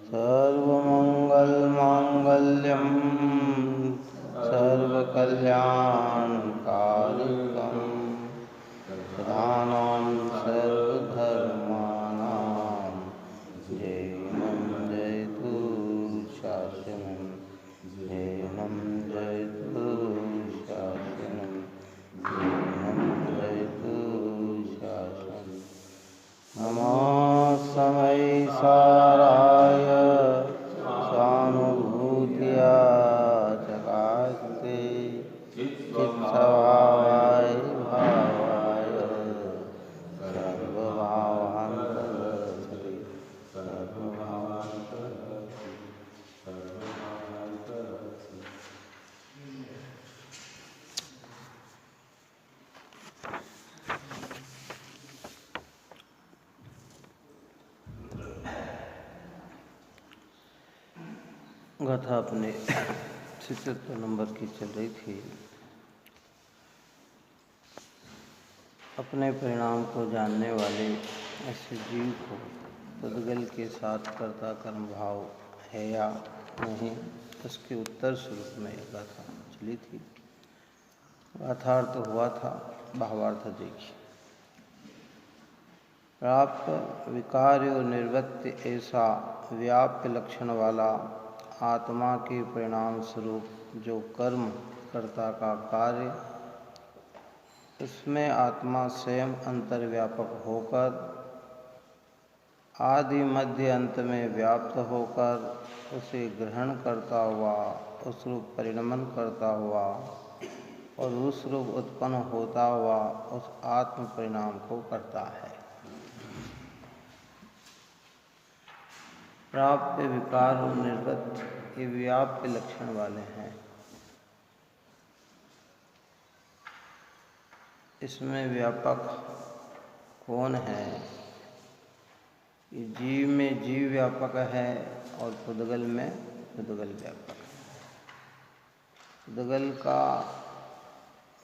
सर्वमङ्गलमाङ्गल्यं सर्वकल्याणकारिकं शरणां सर्वधर्माणां जयं जयतु शासनं जयं जयतु शासनं जयं जयतु शासनं। नमः समय साराय स्वानुभूत्या चकास्ते चित्स्वभावाय भावाय सर्वभावान्तरस्ते गाथा अपने 76 नंबर की चल रही थी। अपने परिणाम को जानने वाले ऐसे जीव को पुद्गल के साथ कर्ता कर्म भाव है या नहीं, उसके उत्तर स्वरूप में गाथा चली थी। गाथार्थ हुआ था, भावार्थ देखिए। प्राप्त विकार्य और निर्वृत्ति ऐसा व्याप्य लक्षण वाला आत्मा के परिणाम स्वरूप जो कर्म कर्ता का कार्य, उसमें आत्मा स्वयं अंतर्व्यापक होकर आदि मध्य अंत में व्याप्त होकर उसे ग्रहण करता हुआ, उस रूप परिणमन करता हुआ और उस रूप उत्पन्न होता हुआ उस आत्म परिणाम को करता है। प्राप्य विकार और निर्गत ये व्याप्य लक्षण वाले हैं। इसमें व्यापक कौन है? जीव में जीव व्यापक है और पुद्गल में पुद्गल व्यापक है। पुद्गल का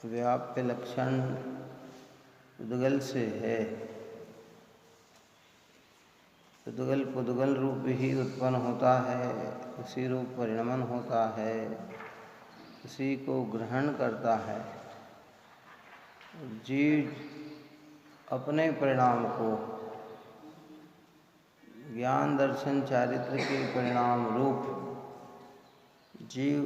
व्याप्य लक्षण पुद्गल से है। पुद्गल पुद्गल रूप ही उत्पन्न होता है, उसी रूप परिणमन होता है, उसी को ग्रहण करता है। जीव अपने परिणाम को ज्ञान दर्शन चारित्र के परिणाम रूप जीव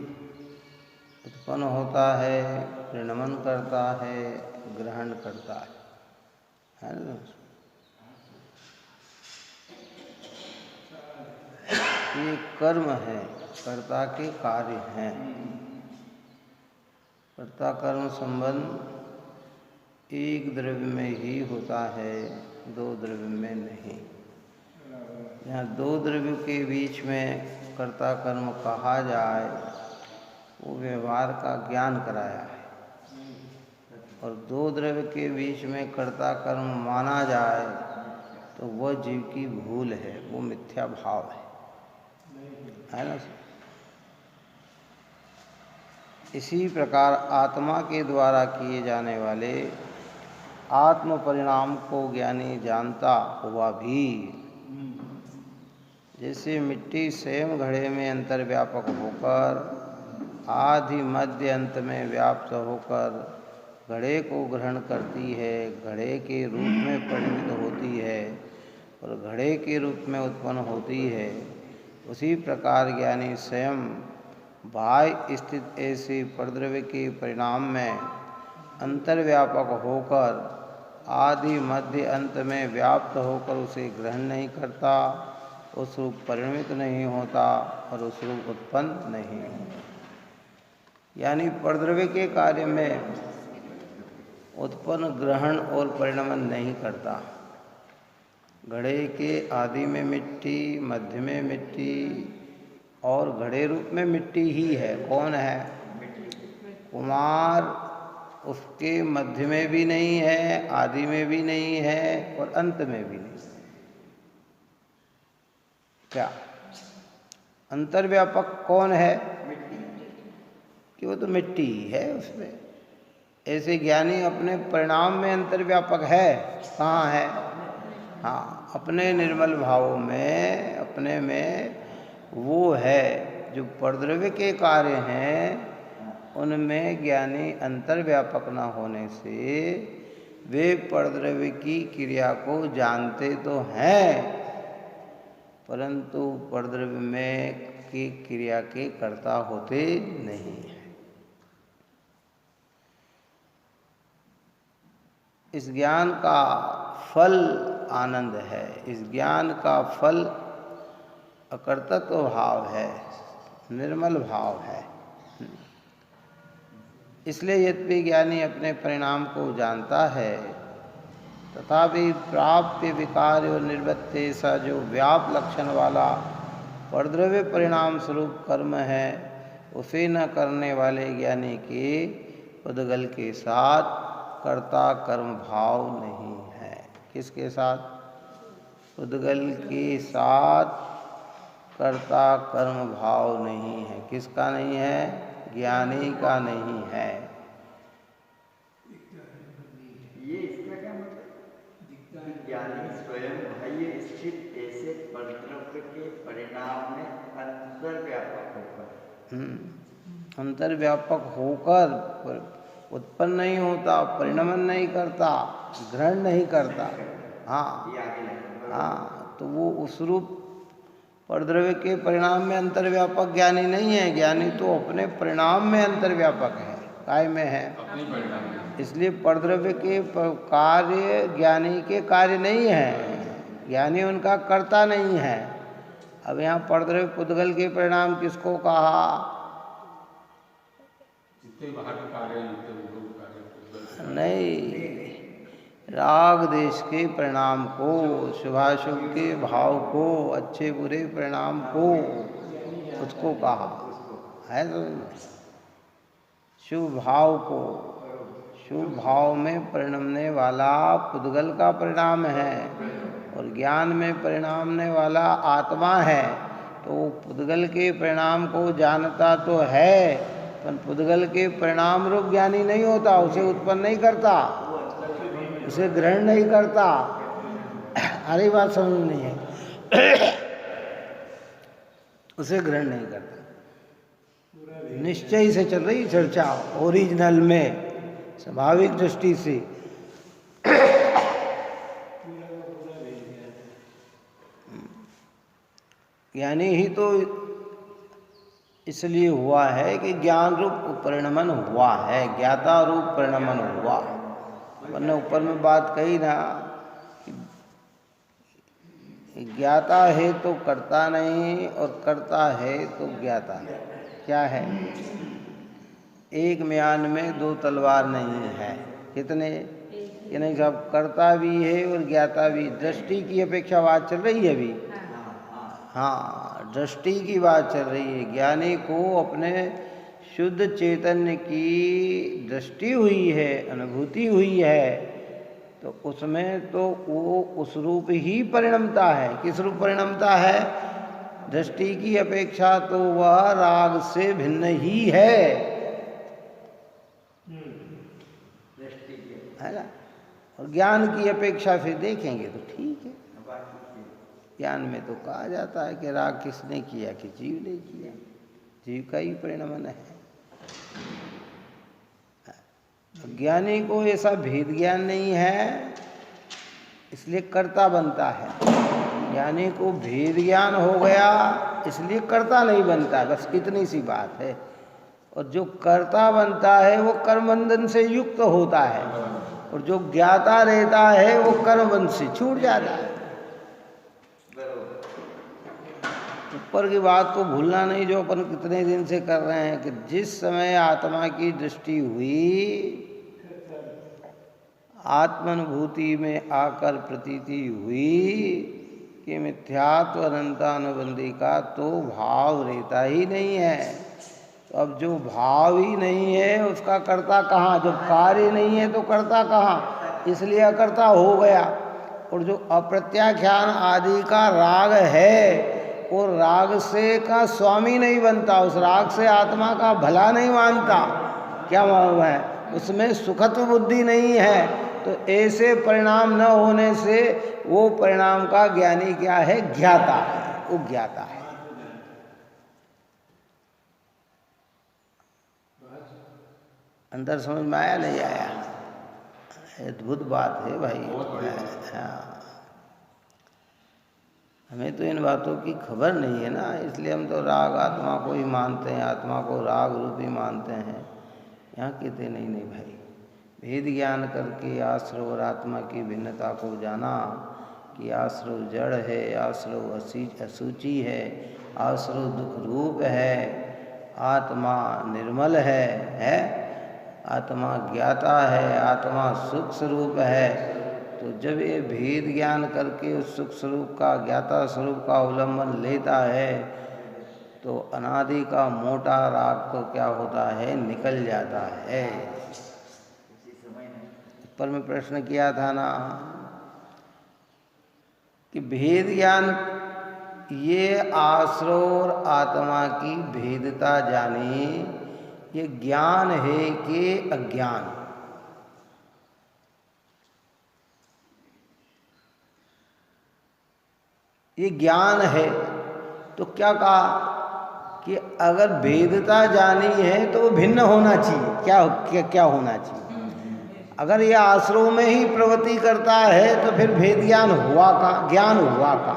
उत्पन्न होता है, परिणमन करता है, ग्रहण करता है ना? ये कर्म है, कर्ता के कार्य हैं। कर्ता कर्म संबंध एक द्रव्य में ही होता है, दो द्रव्य में नहीं। यहाँ दो द्रव्य के बीच में कर्ता कर्म कहा जाए, वो व्यवहार का ज्ञान कराया है, और दो द्रव्य के बीच में कर्ता कर्म माना जाए तो वह जीव की भूल है, वो मिथ्या भाव है ना। इसी प्रकार आत्मा के द्वारा किए जाने वाले आत्म परिणाम को ज्ञानी जानता हुआ भी, जैसे मिट्टी स्वयं घड़े में अंतर्व्यापक होकर आदि मध्य अंत में व्याप्त होकर घड़े को ग्रहण करती है, घड़े के रूप में परिणित होती है और घड़े के रूप में उत्पन्न होती है, उसी प्रकार ज्ञानी स्वयं बाह्य स्थित ऐसे परद्रव्य के परिणाम में अंतर्व्यापक होकर आदि मध्य अंत में व्याप्त होकर उसे ग्रहण नहीं करता, उस रूप परिणमित नहीं होता और उस रूप उत्पन्न नहीं होता। यानी परद्रव्य के कार्य में उत्पन्न ग्रहण और परिणमन नहीं करता। घड़े के आदि में मिट्टी, मध्य में मिट्टी और घड़े रूप में मिट्टी ही है। कौन है? कुमार उसके मध्य में भी नहीं है, आदि में भी नहीं है और अंत में भी नहीं। क्या अंतर्व्यापक कौन है? कि वो तो मिट्टी ही है उसमें। ऐसे ज्ञानी अपने परिणाम में अंतर्व्यापक है। कहाँ है? हाँ, अपने निर्मल भावों में, अपने में वो है जो परद्रव्य के कार्य हैं उनमें ज्ञानी अंतर्व्यापक न होने से वे परद्रव्य की क्रिया को जानते तो हैं, परंतु परद्रव्य में की क्रिया के कर्ता होते नहीं हैं। इस ज्ञान का फल आनंद है, इस ज्ञान का फल अकर्तृत्व भाव है, निर्मल भाव है। इसलिए यद्यपि ज्ञानी अपने परिणाम को जानता है तथापि प्राप्य विकार और निर्वृत्ति सा जो व्याप लक्षण वाला परद्रव्य परिणाम स्वरूप कर्म है उसे न करने वाले ज्ञानी के पुद्गल के साथ कर्ता कर्म भाव नहीं है। किसके साथ? पुद्गल के साथ कर्ता कर्म भाव नहीं है। किसका नहीं है? ज्ञानी का नहीं है। ये इसका क्या मतलब? ज्ञानी स्वयं बाह्य स्थित ऐसे परद्रव्य के परिणाम में अंतर्व्यापक होकर अंतर्व्यापक होकर उत्पन्न नहीं होता, परिणमन नहीं करता, ग्रहण नहीं करता। हाँ, तो वो उस रूप परद्रव्य के परिणाम में अंतर्व्यापक ज्ञानी नहीं है। ज्ञानी तो अपने परिणाम में अंतर्व्यापक है, काय में है, इसलिए परद्रव्य के कार्य ज्ञानी के कार्य नहीं है, ज्ञानी उनका कर्ता नहीं है। अब यहाँ परद्रव्य पुद्गल के परिणाम किसको कहा? नहीं, राग देश के परिणाम को, शुभाशुभ के भाव को, अच्छे बुरे परिणाम को, उसको कहा है। तो शुभ भाव को, शुभ भाव में परिणमने वाला पुद्गल का परिणाम है और ज्ञान में परिणामने वाला आत्मा है। तो पुद्गल के परिणाम को जानता तो है, पर पुद्गल के परिणाम रूप ज्ञानी नहीं होता, उसे उत्पन्न नहीं करता, उसे ग्रहण नहीं करता। अरे बात समझ नहीं है। उसे ग्रहण नहीं करता। निश्चय से चल रही चर्चा, ओरिजिनल में, स्वाभाविक दृष्टि से। ज्ञानी ही तो इसलिए हुआ है कि ज्ञान रूप परिणमन हुआ है, ज्ञाता रूप परिणमन हुआ। वरना ऊपर में बात कही ना कि ज्ञाता है तो कर्ता नहीं और कर्ता है तो ज्ञाता नहीं। क्या है? एक म्यान में दो तलवार नहीं है। कितने? कि नहीं साहब, कर्ता भी है और ज्ञाता भी। दृष्टि की अपेक्षा बात चल रही है अभी। हाँ, दृष्टि की बात चल रही है। ज्ञानी को अपने शुद्ध चैतन्य की दृष्टि हुई है, अनुभूति हुई है, तो उसमें तो वो उस रूप ही परिणमता है। किस रूप परिणमता है? दृष्टि की अपेक्षा तो वह राग से भिन्न ही है ना। और ज्ञान की अपेक्षा से देखेंगे तो ठीक है। ज्ञान में तो कहा जाता है कि राग किसने किया, कि जीव ने किया, जीव का ही परिणमन है। ज्ञानी को ऐसा भेद ज्ञान नहीं है, इसलिए कर्ता बनता है। ज्ञानी को भेद ज्ञान हो गया, इसलिए कर्ता नहीं बनता। बस इतनी सी बात है। और जो कर्ता बनता है वो कर्मबंधन से युक्त होता है, और जो ज्ञाता रहता है वो कर्मबंध से छूट जाता है। ऊपर की बात को भूलना नहीं, जो अपन कितने दिन से कर रहे हैं, कि जिस समय आत्मा की दृष्टि हुई, आत्मानुभूति में आकर प्रतीति हुई कि मिथ्यात्व अनंतानुबंधी का तो भाव रहता ही नहीं है। तो अब जो भाव ही नहीं है उसका कर्ता कहाँ? जब कार्य नहीं है तो कर्ता कहाँ? इसलिए अकर्ता हो गया। और जो अप्रत्याख्यान आदि का राग है, वो राग से का स्वामी नहीं बनता, उस राग से आत्मा का भला नहीं मानता। क्या मालूम है? उसमें सुखत्व बुद्धि नहीं है। तो ऐसे परिणाम न होने से वो परिणाम का ज्ञानी क्या है? ज्ञाता है, वो ज्ञाता है। अंदर समझ में आया नहीं आया? अद्भुत बात है भाई। हाँ, हमें तो इन बातों की खबर नहीं है ना, इसलिए हम तो राग आत्मा को ही मानते हैं, आत्मा को राग रूपी मानते हैं। यहाँ कहते नहीं नहीं भाई, भेद ज्ञान करके आश्रव और आत्मा की भिन्नता को जाना कि आश्रव जड़ है, आश्रव असूची है, आश्रव दुख रूप है, आत्मा निर्मल है, आत्मा ज्ञाता है, आत्मा सुख स्वरूप है। तो जब ये भेद ज्ञान करके उस सुख स्वरूप का, ज्ञाता स्वरूप का अवलंबन लेता है तो अनादि का मोटा राग तो क्या होता है, निकल जाता है। पर मैं प्रश्न किया था ना कि भेद ज्ञान, ये आश्रव और आत्मा की भेदता जाने, ये ज्ञान है कि अज्ञान? ये ज्ञान है। तो क्या कहा कि अगर भेदता जानी है तो वो भिन्न होना चाहिए। क्या होना चाहिए? अगर ये आश्रव में ही प्रवृत्ति करता है तो फिर भेद ज्ञान हुआ का, ज्ञान हुआ का?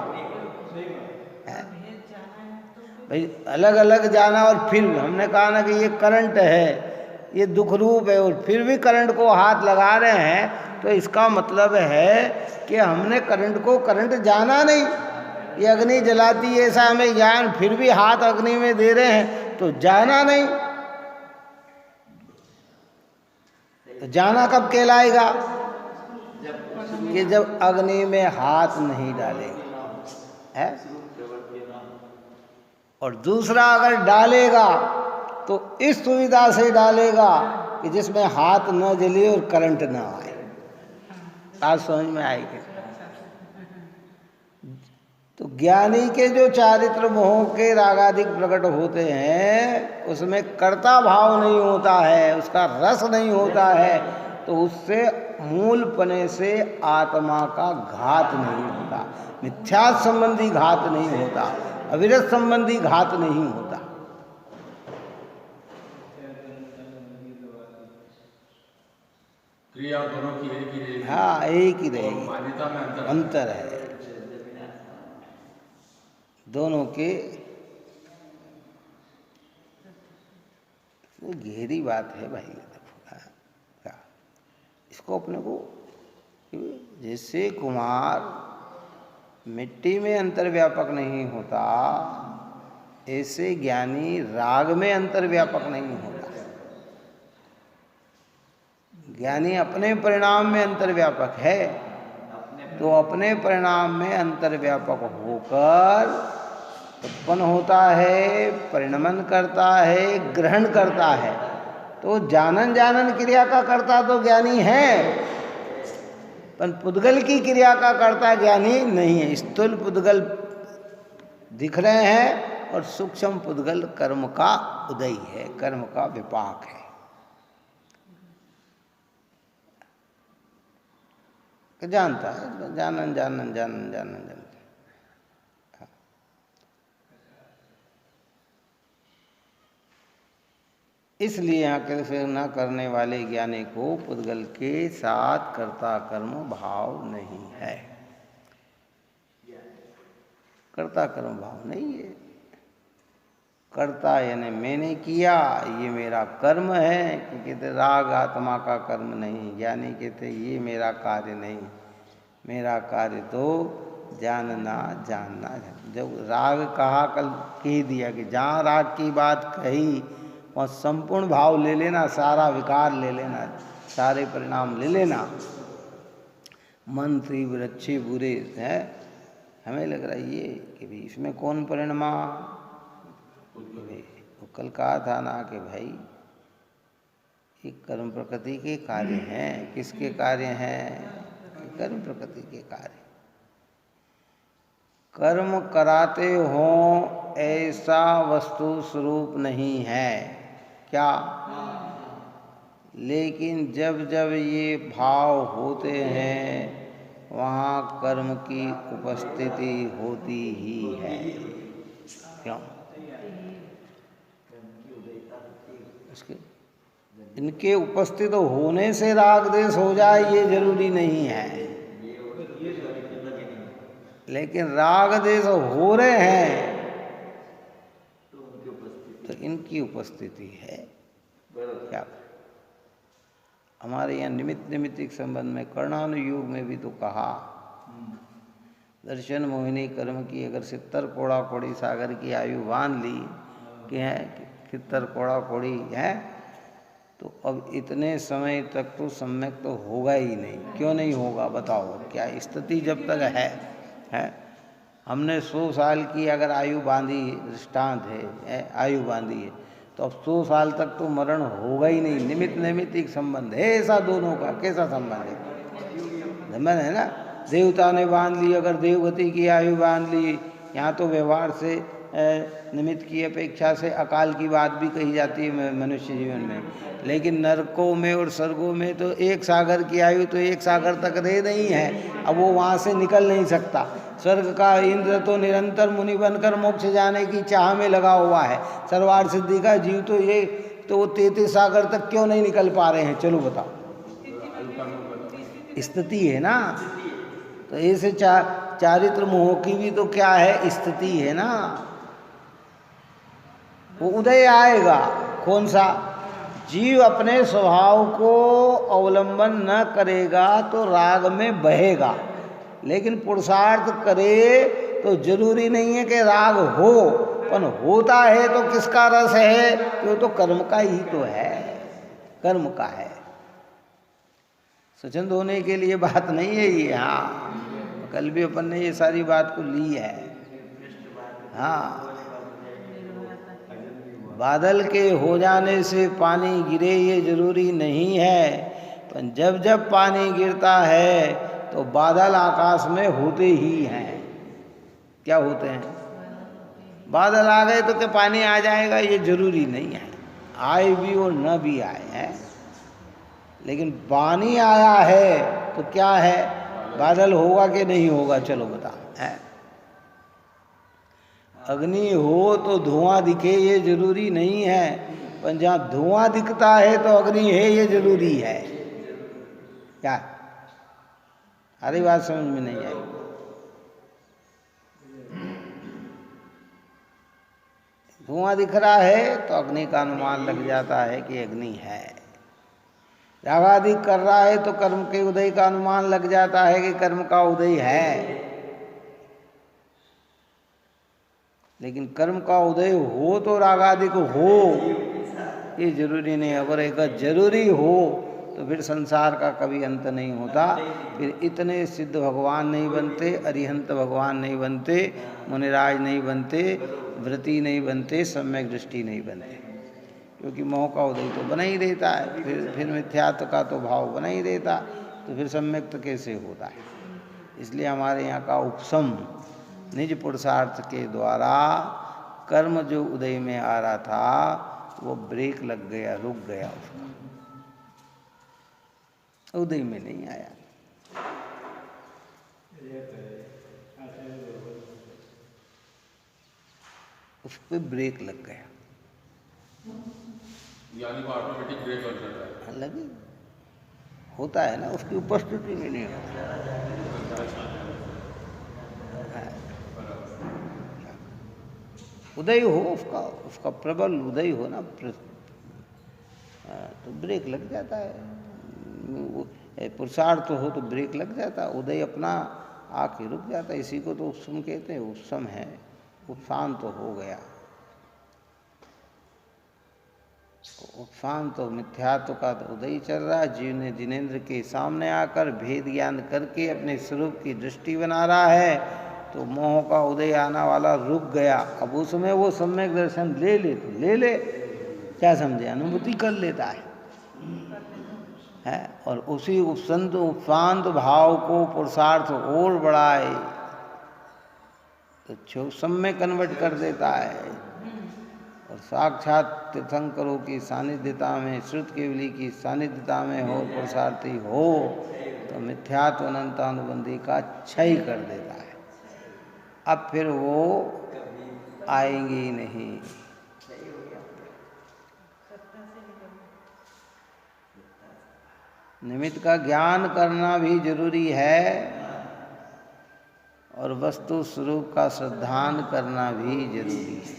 भाई अलग अलग जाना, और फिर हमने कहा ना कि ये करंट है, ये दुख रूप है, और फिर भी करंट को हाथ लगा रहे हैं, तो इसका मतलब है कि हमने करंट को करंट जाना नहीं। ये अग्नि जलाती है ऐसा हमें ज्ञान, फिर भी हाथ अग्नि में दे रहे हैं तो जाना नहीं। तो जाना कब कहलाएगा? कि जब अग्नि में हाथ नहीं डालेगा है। और दूसरा अगर डालेगा तो इस सुविधा से डालेगा कि जिसमें हाथ न जले और करंट न आए। आज समझ में आएगी? तो ज्ञानी के जो चारित्र मोह के रागाधिक प्रकट होते हैं उसमें कर्ता भाव नहीं होता है, उसका रस नहीं होता है, तो उससे मूल पने से आत्मा का घात नहीं होता, मिथ्या संबंधी घात नहीं होता, अविरत संबंधी घात नहीं होता। क्रिया दोनों की एक ही रहेगी। हाँ, एक ही रहेगी, मान्यता में अंतर है दोनों के। गहरी बात है भाई। इसको अपने को, जैसे कुमार मिट्टी में अंतर्व्यापक नहीं होता, ऐसे ज्ञानी राग में अंतर्व्यापक नहीं होता। ज्ञानी अपने परिणाम में अंतर्व्यापक है, तो अपने परिणाम में अंतर्व्यापक होकर उत्पन्न होता है, परिणमन करता है, ग्रहण करता है। तो जानन जानन क्रिया का कर्ता तो ज्ञानी है, पर पुद्गल की क्रिया का कर्ता ज्ञानी नहीं है। स्थूल पुद्गल दिख रहे हैं और सूक्ष्म पुद्गल कर्म का उदय है, कर्म का विपाक है। जानता है, जानन जानन जानन जानन जानन। इसलिए यहाँ के फिर न करने वाले ज्ञानी को पुद्गल के साथ कर्ता कर्म भाव नहीं है, कर्ता कर्म भाव नहीं है। कर्ता यानी मैंने किया, ये मेरा कर्म है। कि कहते राग आत्मा का कर्म नहीं, ज्ञानी कहते ये मेरा कार्य नहीं, मेरा कार्य तो जानना जानना। जब राग कहा, कल कह दिया कि जहाँ राग की बात कही वहाँ संपूर्ण भाव ले लेना, सारा विकार ले लेना, सारे परिणाम ले लेना। मन तीव्र अच्छे बुरे हैं, हमें लग रहा है ये कि भाई इसमें कौन परिणमा। वो कल कहा था ना कि भाई ये कर्म प्रकृति के कार्य हैं। किसके कार्य हैं? कर्म प्रकृति के कार्य। कर्म कराते हो ऐसा वस्तु स्वरूप नहीं है क्या? लेकिन जब जब ये भाव होते हैं वहाँ कर्म की उपस्थिति होती ही है। क्यों? इसके इनके उपस्थित होने से राग देश हो जाए ये जरूरी नहीं है, लेकिन राग देश हो रहे हैं तो इनकी उपस्थिति है। क्या हमारे यहाँ निमित्त निमित्तिक संबंध में कर्णानुयोग में भी तो कहा, दर्शन मोहिनी कर्म की अगर 70 कोड़ा कोड़ी सागर की आयु बांध ली कि है 70 कोड़ा कोड़ी है, तो अब इतने समय तक तो सम्यक तो होगा ही नहीं। क्यों नहीं होगा बताओ? क्या स्थिति जब तक है हमने 100 साल की अगर आयु बांधी, दृष्टांत है आयु बांधी है, तो अब 100 साल तक तो मरण होगा ही नहीं। निमित्त नैमित्तिक संबंध है ऐसा दोनों का। कैसा संबंध है? संबंध है ना। देवता ने बांध ली, अगर देवगति की आयु बांध ली, यहाँ तो व्यवहार से निमित्त की अपेक्षा से अकाल की बात भी कही जाती है मनुष्य जीवन में, लेकिन नरकों में और स्वर्गों में तो एक सागर की आयु तो एक सागर तक रह नहीं है, अब वो वहाँ से निकल नहीं सकता। स्वर्ग का इंद्र तो निरंतर मुनि बनकर मोक्ष जाने की चाह में लगा हुआ है, सर्वार्थ सिद्धि का जीव तो ये तो वो 33 सागर तक क्यों नहीं निकल पा रहे हैं? चलो बताओ, स्थिति है ना। तो ऐसे चारित्र मोह की भी तो क्या है? स्थिति है ना। वो उदय आएगा कौन सा? जीव अपने स्वभाव को अवलंबन न करेगा तो राग में बहेगा, लेकिन पुरुषार्थ करे तो जरूरी नहीं है कि राग हो, पर होता है तो किसका रस है? वो तो कर्म का ही तो है, कर्म का है। स्वच्छंद होने के लिए बात नहीं है ये। हाँ, कल भी अपन ने ये सारी बात को ली है। हाँ, बादल के हो जाने से पानी गिरे ये जरूरी नहीं है, पर जब जब पानी गिरता है तो बादल आकाश में होते ही हैं। क्या होते हैं? बादल आ गए तो क्या पानी आ जाएगा? ये जरूरी नहीं है, आए भी और न भी आए हैं, लेकिन पानी आया है तो क्या है? बादल होगा कि नहीं होगा? चलो बता है। अग्नि हो तो धुआं दिखे ये जरूरी नहीं है, पर जहाँ धुआं दिखता है तो अग्नि है ये जरूरी है। क्या अरे बात समझ में नहीं आई? धुआं दिख रहा है तो अग्नि का अनुमान लग जाता है कि अग्नि है। रागाधिक कर रहा है तो कर्म के उदय का अनुमान लग जाता है कि कर्म का उदय है। लेकिन कर्म का उदय हो तो रागाधिक हो ये जरूरी नहीं। अगर एक जरूरी हो तो फिर संसार का कभी अंत नहीं होता, फिर इतने सिद्ध भगवान नहीं बनते, अरिहंत भगवान नहीं बनते, मुनिराज नहीं बनते, व्रती नहीं बनते, सम्यक दृष्टि नहीं बनते, क्योंकि मोह का उदय तो बना ही देता है, फिर मिथ्यात्व का तो भाव बना ही देता, तो फिर सम्यक कैसे होता है? इसलिए हमारे यहाँ का उपशम निज पुरुषार्थ के द्वारा कर्म जो उदय में आ रहा था वो ब्रेक लग गया, रुक गया, उसका उदय में नहीं आया। उस पर ब्रेक लग गया, यानी वो ऑटोमेटिक ब्रेक लग जाता है। लगे होता है ना, उसकी उपस्थिति में नहीं होता। उदय हो उसका प्रबल उदय हो ना, तो ब्रेक लग जाता है। पुरुषार्थ हो तो ब्रेक लग जाता है, उदय अपना आके रुक जाता है। इसी को तो उपशम कहते हैं। उपशम है, उपशांत तो हो गया। उपशांत तो मिथ्यात्व का तो उदय चल रहा है। जीव ने जिनेंद्र के सामने आकर भेद ज्ञान करके अपने स्वरूप की दृष्टि बना रहा है, तो मोह का उदय आना वाला रुक गया। अब उसमें वो सम्यक दर्शन ले ले तो ले ले, क्या समझे, अनुभूति कर लेता है। और उसी उपसंत उपशांत भाव को पुरुषार्थ और बढ़ाए तो सम्य कन्वर्ट कर देता है। और साक्षात तीर्थंकरों की सानिध्यता में, श्रुत केवली की सानिध्यता में हो, पुरुषार्थी हो, तो मिथ्यात्व अनंतानुबंधी का क्षय कर देता है। अब फिर वो आएंगे ही नहीं। निमित्त का ज्ञान करना भी जरूरी है और वस्तु स्वरूप का श्रद्धान करना भी जरूरी है।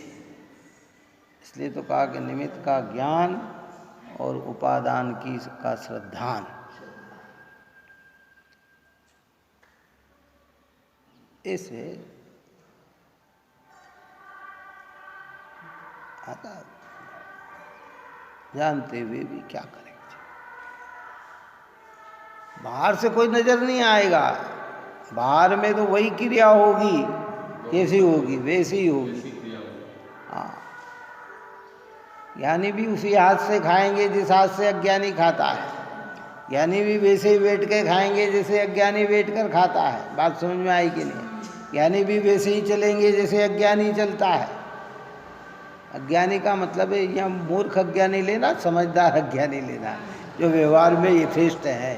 इसलिए तो कहा कि निमित्त का ज्ञान और उपादान की का श्रद्धान। इसे आता जानते हुए भी क्या करेंगे। बाहर से कोई नजर नहीं आएगा, बाहर में तो वही क्रिया होगी, कैसी होगी वैसी ही होगी। हाँ, ज्ञानी भी उसी हाथ से खाएंगे जिस हाथ से अज्ञानी खाता है, ज्ञानी भी वैसे ही बैठ के खाएंगे जैसे अज्ञानी बैठ कर खाता है। बात समझ में आई कि नहीं? ज्ञानी भी वैसे ही चलेंगे जैसे अज्ञानी चलता है। अज्ञानी का मतलब है यहाँ मूर्ख अज्ञानी लेना, समझदार अज्ञानी लेना, जो व्यवहार में यथेष्ट है।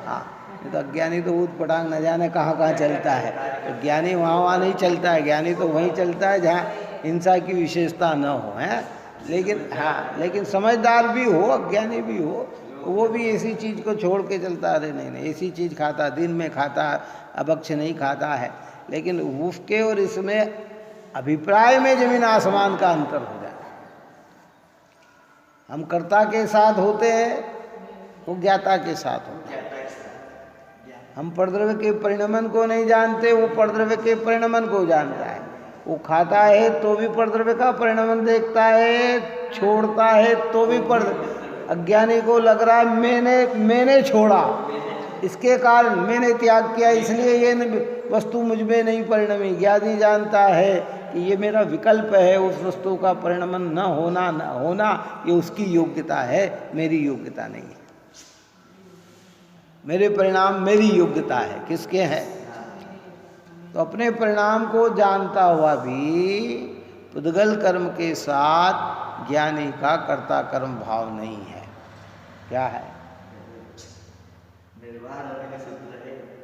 हाँ, नहीं तो अज्ञानी तो ऊट पटांग न जाने कहाँ कहाँ चलता है। तो ज्ञानी वहाँ नहीं चलता है, ज्ञानी तो वहीं चलता है जहाँ हिंसा की विशेषता न हो, है। लेकिन हाँ, लेकिन समझदार भी हो, अज्ञानी भी हो, तो वो भी ऐसी चीज़ को छोड़ के चलता। अरे नहीं, ऐसी चीज़ खाता, दिन में खाता, अभक्ष नहीं खाता है। लेकिन उसके और इसमें अभिप्राय में जमीन आसमान का अंतर हो जाए। हम कर्ता के साथ होते हैं, वो ज्ञाता के साथ होते हैं। हम परद्रव्य के परिणमन को नहीं जानते, वो परद्रव्य के परिणमन को जानता है। वो खाता है तो भी परद्रव्य का परिणमन देखता है, छोड़ता है तो भी अज्ञानी को लग रहा है मैंने छोड़ा, इसके कारण मैंने त्याग किया, इसलिए ये वस्तु मुझ में नहीं परिणमी। ज्ञानी जानता है कि ये मेरा विकल्प है, उस वस्तु का परिणमन न होना ये उसकी योग्यता है, मेरी योग्यता नहीं है। मेरे परिणाम मेरी योग्यता है, किसके हैं? तो अपने परिणाम को जानता हुआ भी पुद्गल कर्म के साथ ज्ञानी का कर्ता कर्म भाव नहीं है। क्या है?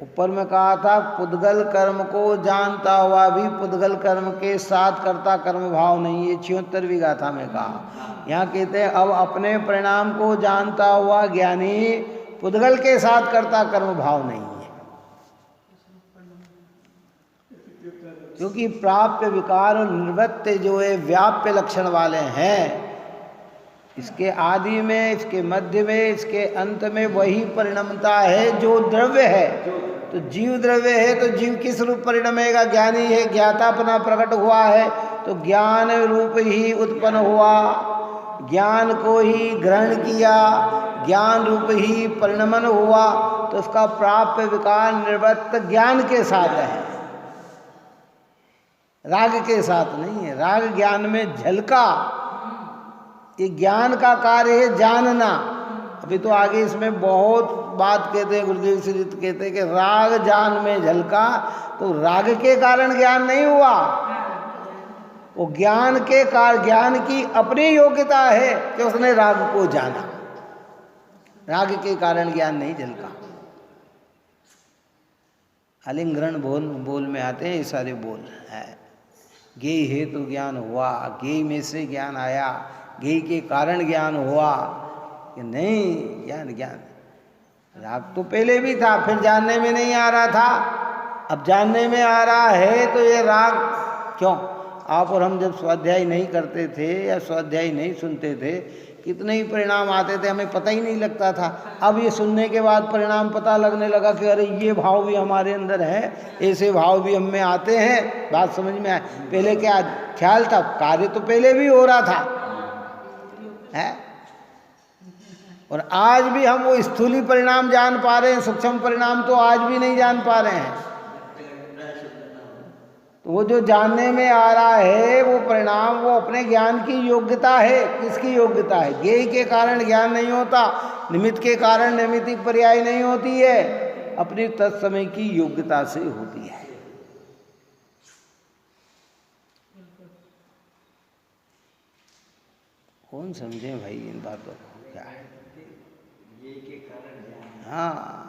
ऊपर में कहा था पुद्गल कर्म को जानता हुआ भी पुद्गल कर्म के साथ कर्ता कर्म भाव नहीं है। 76वीं गाथा में कहा। यहाँ कहते हैं अब अपने परिणाम को जानता हुआ ज्ञानी पुद्गल के साथ कर्ता कर्म भाव नहीं है, क्योंकि प्राप्य विकार और निवृत्त जो है व्याप्य लक्षण वाले हैं, इसके आदि में, इसके मध्य में, इसके अंत में वही परिणमता है जो द्रव्य है। तो जीव द्रव्य है तो जीव किस रूप परिणमेगा? ज्ञानी है, ज्ञातापना प्रकट हुआ है तो ज्ञान रूप ही उत्पन्न हुआ, ज्ञान को ही ग्रहण किया, ज्ञान रूप ही परिणमन हुआ। तो उसका प्राप्य विकार निवृत्त ज्ञान के साथ है, राग के साथ नहीं है। राग ज्ञान में झलका, ये ज्ञान का कार्य है जानना। अभी तो आगे इसमें बहुत बात कहते हैं, गुरुदेव श्री कहते हैं कि राग जान में झलका, तो राग के कारण ज्ञान नहीं हुआ, वो ज्ञान के कारण, ज्ञान की अपनी योग्यता है कि उसने राग को जाना, राग के कारण ज्ञान नहीं झलका। अलिंग्रहण बोल में आते हैं ये सारे बोल है। ज्ञेय है तो ज्ञान हुआ, ज्ञेय में से ज्ञान आया, ज्ञेय के कारण ज्ञान हुआ कि नहीं। ज्ञान राग तो पहले भी था, फिर जानने में नहीं आ रहा था, अब जानने में आ रहा है। तो ये राग क्यों? आप और हम जब स्वाध्याय नहीं करते थे या स्वाध्याय नहीं सुनते थे, कितने ही परिणाम आते थे, हमें पता ही नहीं लगता था। अब ये सुनने के बाद परिणाम पता लगने लगा कि अरे ये भाव भी हमारे अंदर है, ऐसे भाव भी हम में आते हैं। बात समझ में आए? पहले क्या ख्याल था? कार्य तो पहले भी हो रहा था है, और आज भी हम वो स्थूली परिणाम जान पा रहे हैं, सूक्ष्म परिणाम तो आज भी नहीं जान पा रहे हैं। तो वो जो जानने में आ रहा है वो परिणाम, वो अपने ज्ञान की योग्यता है। किसकी योग्यता है? ज्ञेय के कारण ज्ञान नहीं होता, निमित्त के कारण नैमित्तिक पर्याय नहीं होती है, अपनी तत्समय की योग्यता से होती है। कौन समझे भाई इन बातों को? क्या है? हाँ,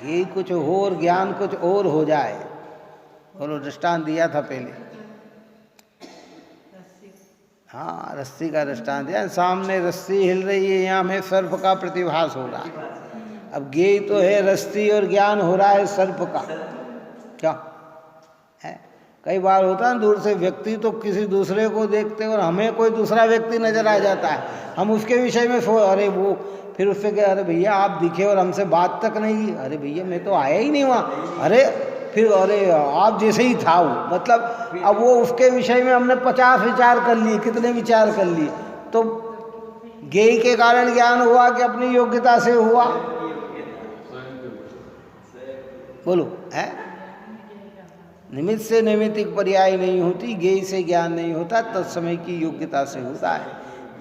ये कुछ हो और ज्ञान कुछ और हो जाए। और वो दृष्टांत दिया था पहले। हाँ, रस्सी का दृष्टांत दिया। सामने रस्सी हिल रही है, यहाँ में सर्प का प्रतिभास हो रहा है। अब ज्ञेय तो है रस्सी और ज्ञान हो रहा है सर्प का। क्या है? कई बार होता है दूर से व्यक्ति तो किसी दूसरे को देखते और हमें कोई दूसरा व्यक्ति नजर आ जाता है, हम उसके विषय में अरे वो, फिर उससे क्या, अरे भैया आप दिखे और हमसे बात तक नहीं की। अरे भैया मैं तो आया ही नहीं वहाँ। अरे फिर अरे आप जैसे ही था वो, मतलब अब वो उसके विषय में हमने 50 विचार कर लिए, कितने विचार कर लिए। तो ज्ञेय के कारण ज्ञान हुआ कि अपनी योग्यता से हुआ? बोलो है? निमित्त से नैमित्तिक पर्याय नहीं होती, ज्ञेय से ज्ञान नहीं होता, तत्समय की योग्यता से होता है।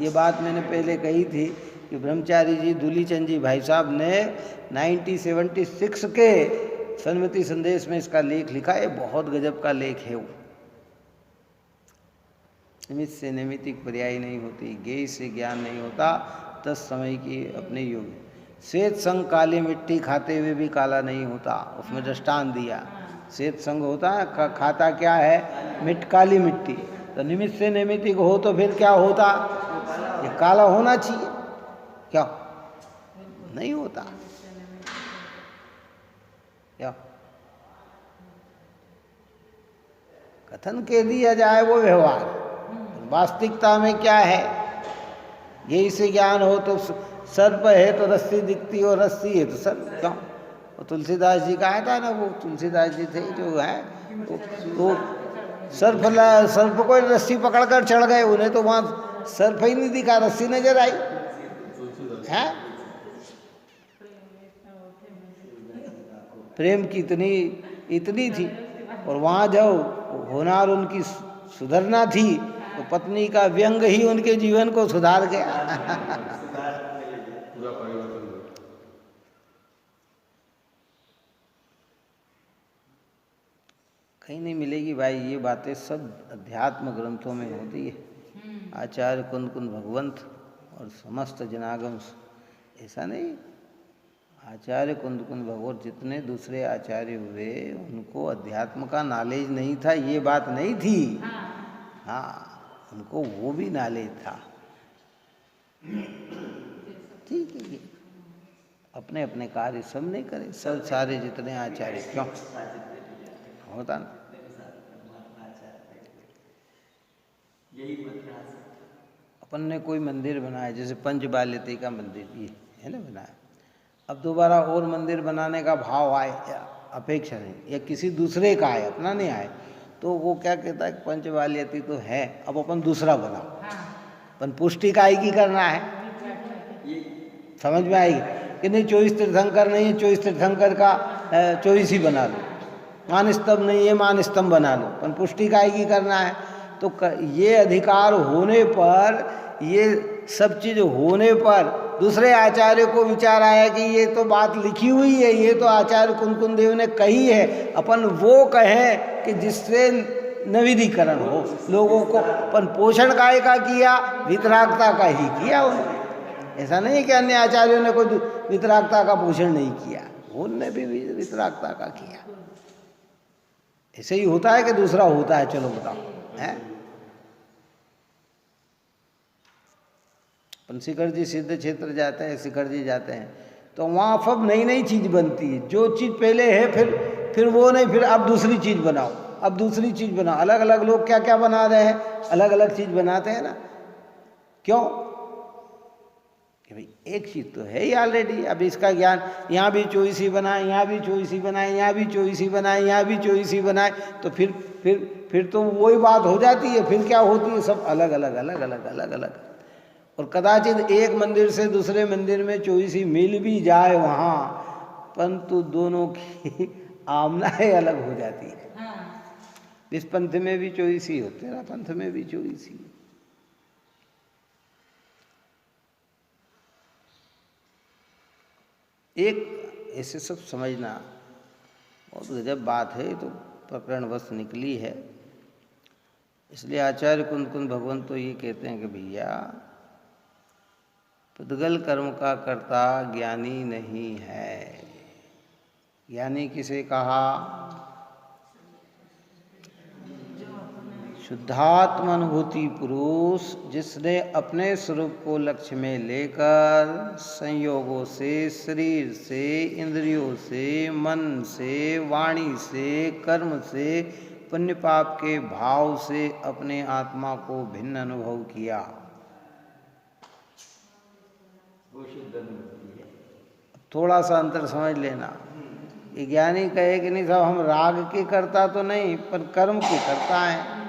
ये बात मैंने पहले कही थी कि ब्रह्मचारी जी, दूलीचंद जी भाई साहब ने 1976 के सन्मति संदेश में इसका लेख लिखा है। बहुत गजब का लेख है वो। निमित्त से नैमित्तिक पर्याय नहीं होती, ज्ञेय से ज्ञान नहीं होता, तत्समय की अपने योग्य। श्वेत संग काली मिट्टी खाते हुए भी काला नहीं होता, उसमें दृष्टांत दिया। श्वेत संग होता है, खाता क्या है? काली मिट्टी। तो निमित्त से नैमित्तिक हो तो फिर क्या होता? ये काला होना चाहिए, क्या नहीं होता? क्या कथन के दिया जाए वो व्यवहार, वास्तविकता में क्या है? यही से ज्ञान हो तो सर्प है तो रस्सी दिखती, और रस्सी है तो सर्प। क्यों? वो तुलसीदास जी का आया था ना, वो तुलसीदास जी थे जो है तो सर्प को रस्सी पकड़कर चढ़ गए, उन्हें तो वहाँ सर्प ही नहीं दिखा, रस्सी नजर आई है। प्रेम की इतनी थी, और वहाँ जब होनार उनकी सुधरना थी तो पत्नी का व्यंग ही उनके जीवन को सुधार गया। कहीं नहीं मिलेगी भाई, ये बातें सब अध्यात्म ग्रंथों में होती है। आचार्य कुंद भगवंत और समस्त जनागम, ऐसा नहीं। आचार्य कुंद भगवत जितने दूसरे आचार्य हुए उनको अध्यात्म का नॉलेज नहीं था, ये बात नहीं थी। हाँ, उनको वो भी नॉलेज था। ठीक है, अपने अपने कार्य सब नहीं करे, सब सारे जितने आचार्य, क्यों होता ना? अपन ने कोई मंदिर बनाया, जैसे पंचबाल्यती का मंदिर ये है ना बनाया, अब दोबारा और मंदिर बनाने का भाव आए, अपेक्षा नहीं, या किसी दूसरे का आए, अपना नहीं आए, तो वो क्या कहता है, पंचबाल्यती तो है, अब अपन दूसरा बनाओ। अपन पुष्टि का ही करना है, समझ में आएगी कि नहीं? 24 तीर्थंकर नहीं है, 24 तीर्थंकर का 24 ही बना लो। मान स्तंभ नहीं है, मान स्तंभ बना लो। अपन पुष्टि का ही करना है। तो ये अधिकार होने पर, ये सब चीज होने पर दूसरे आचार्य को विचार आया कि ये तो बात लिखी हुई है, ये तो आचार्य कुंद देव ने कही है, अपन वो कहें कि जिससे नवीनीकरण हो लोगों को। अपन पोषण काय का किया? वितरागता का ही किया उन्होंने। ऐसा नहीं कि अन्य आचार्यों ने कोई वितरागता का पोषण नहीं किया, उनने भी वितरागता का किया। ऐसे ही होता है कि दूसरा होता है? चलो बताओ, है? अपन शिखर जी सिद्ध क्षेत्र जाते हैं, शिखर जी जाते हैं, तो वहाँ सब नई नई चीज बनती है। जो चीज पहले है फिर वो नहीं, फिर अब दूसरी चीज बनाओ, अब दूसरी चीज बनाओ। अलग अलग लोग क्या क्या बना रहे हैं, अलग अलग चीज बनाते हैं ना। क्यों? कि भाई एक चीज तो है ही ऑलरेडी, अब इसका ज्ञान यहाँ भी 24 ही बनाए, यहाँ भी 24 ही बनाए, यहाँ भी 24 ही बनाए, यहाँ भी 24 ही बनाए, तो फिर तो वही बात हो जाती है। फिर क्या होती है? सब अलग अलग अलग अलग अलग अलग। और कदाचित एक मंदिर से दूसरे मंदिर में 24 ही मिल भी जाए वहाँ, परंतु दोनों की आमनाएं अलग हो जाती है। इस पंथ में भी 24 ही होते हैं, पंथ में भी 24 ही। एक ऐसे सब समझना बहुत गजब बात है, तो प्रकरणवश निकली है। इसलिए आचार्य कुंद भगवंत तो ये कहते हैं कि भैया पुद्गल कर्म का कर्ता ज्ञानी नहीं है। ज्ञानी किसे कहा? शुद्धात्मा अनुभूति पुरुष जिसने अपने स्वरूप को लक्ष्य में लेकर संयोगों से, शरीर से, इंद्रियों से, मन से, वाणी से, कर्म से, पुण्य पाप के भाव से अपने आत्मा को भिन्न अनुभव किया, वो शुद्ध अनुभूति है। थोड़ा सा अंतर समझ लेना। ये ज्ञानी कहे कि नहीं साहब हम राग के करता तो नहीं पर कर्म के करता है,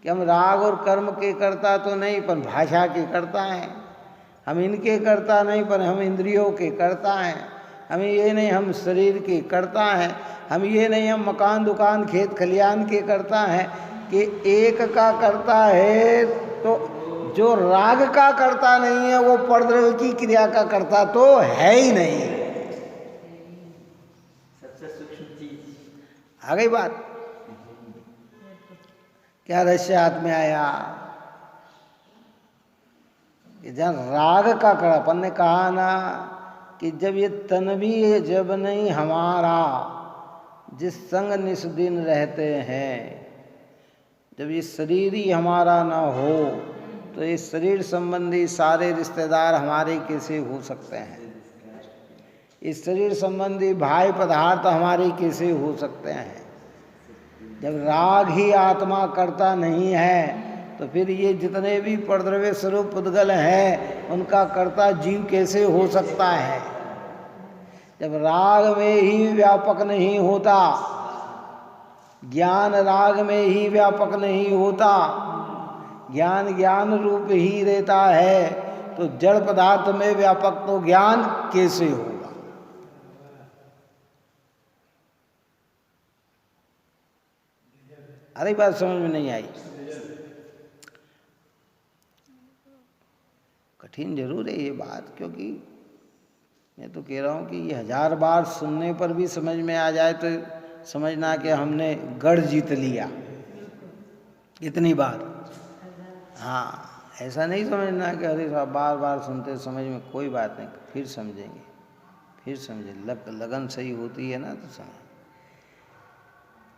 कि हम राग और कर्म के करता तो नहीं पर भाषा के करता है, हम इनके करता नहीं पर हम इंद्रियों के करता है, हम ये नहीं हम शरीर के करता है, हम ये नहीं हम मकान दुकान खेत खलियान के करता है, कि एक का करता है तो जो राग का करता नहीं है वो परद्रव्य की क्रिया का करता तो है ही नहीं। सबसे सूक्ष्म चीज आ गई बात? क्या रहस्य हाथ में आया कि जहाँ राग का कर, अपन ने कहा ना कि जब ये तन भी जब नहीं हमारा जिस संग निस्दिन रहते हैं, जब ये शरीर ही हमारा ना हो तो ये शरीर संबंधी सारे रिश्तेदार हमारे कैसे हो सकते हैं, इस शरीर संबंधी भाई पदार्थ हमारे कैसे हो सकते हैं। जब राग ही आत्मा करता नहीं है तो फिर ये जितने भी परद्रव्य स्वरूप पुद्गल हैं उनका कर्ता जीव कैसे हो सकता है। जब राग में ही व्यापक नहीं होता, ज्ञान राग में ही व्यापक नहीं होता, ज्ञान ज्ञान रूप ही रहता है, तो जड़ पदार्थ में व्यापक तो ज्ञान कैसे होगा। अरे बात समझ में नहीं आई? कठिन जरूर है ये बात, क्योंकि मैं तो कह रहा हूँ कि ये 1000 बार सुनने पर भी समझ में आ जाए तो समझना कि हमने गढ़ जीत लिया इतनी बार। हाँ, ऐसा नहीं समझना कि अरे साहब बार बार सुनते समझ में, कोई बात नहीं, फिर समझेंगे, फिर समझें। लगन सही होती है ना तो समझ।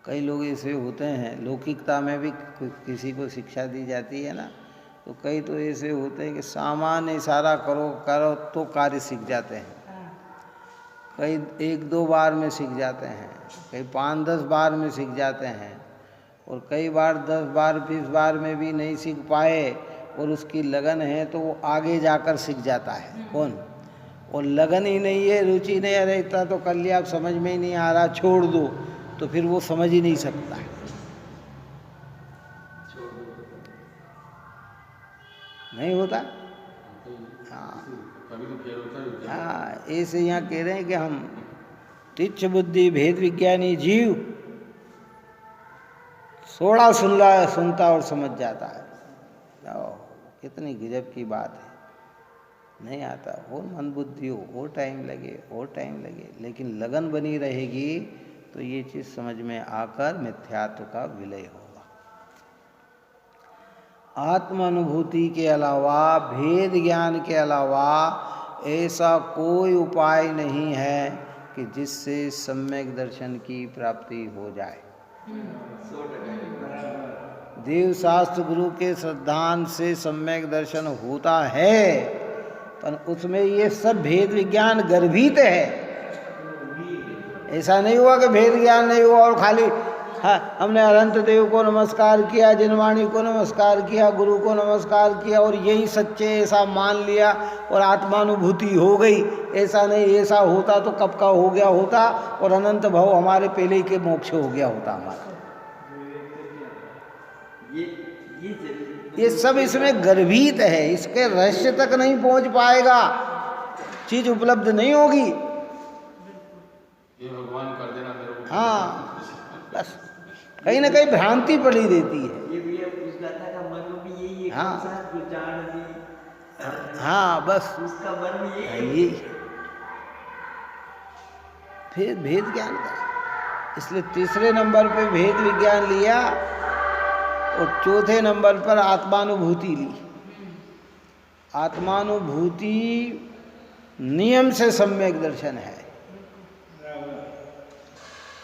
कई लोग ऐसे होते हैं, लौकिकता में भी किसी को शिक्षा दी जाती है ना, तो कई तो ऐसे होते हैं कि सामान्य इशारा करो तो कार्य सीख जाते हैं। कई 1-2 बार में सीख जाते हैं, कई 5-10 बार में सीख जाते हैं, और कई बार 10 बार 20 बार में भी नहीं सीख पाए और उसकी लगन है तो वो आगे जाकर सीख जाता है। कौन? और लगन ही नहीं है, रुचि नहीं, अरे इतना तो कर लिया, अब समझ में ही नहीं आ रहा, छोड़ दो, तो फिर वो समझ ही नहीं सकता है। नहीं होता? हाँ, ऐसे यहाँ कह रहे हैं कि हम तिच्छ बुद्धि भेद विज्ञानी जीव थोड़ा सुनता और समझ जाता है। कितनी गजब की बात है। नहीं आता, और मन बुद्धि हो, और टाइम लगे, लेकिन लगन बनी रहेगी तो ये चीज़ समझ में आकर मिथ्यात्व का विलय होगा। आत्मानुभूति के अलावा, भेद ज्ञान के अलावा ऐसा कोई उपाय नहीं है कि जिससे सम्यक दर्शन की प्राप्ति हो जाए। देव शास्त्र गुरु के सिद्धांत से सम्यक दर्शन होता है, पर उसमें ये सब भेद विज्ञान गर्भित है। ऐसा नहीं हुआ कि भेद ज्ञान नहीं हुआ और खाली हमने अनंत देव को नमस्कार किया, जिनवाणी को नमस्कार किया, गुरु को नमस्कार किया और यही सच्चे ऐसा मान लिया और आत्मानुभूति हो गई। ऐसा नहीं, ऐसा होता तो कब का हो गया होता और अनंत भाव हमारे पहले के मोक्ष हो गया होता हमारा। ये सब इसमें गर्भित है, इसके रहस्य तक नहीं पहुंच पाएगा, चीज उपलब्ध नहीं होगी। ये भगवान कर देना मेरे को। हाँ, बस कहीं ना कहीं भ्रांति पड़ी रहती है। ये भी उस गाथा का मर्म भी यही है। हाँ। जो जान दी, हाँ, बस उसका मर्म यही है। ये फिर भेद ज्ञान का, इसलिए तीसरे नंबर पे भेद विज्ञान लिया और चौथे नंबर पर आत्मानुभूति ली। आत्मानुभूति नियम से सम्यक दर्शन है,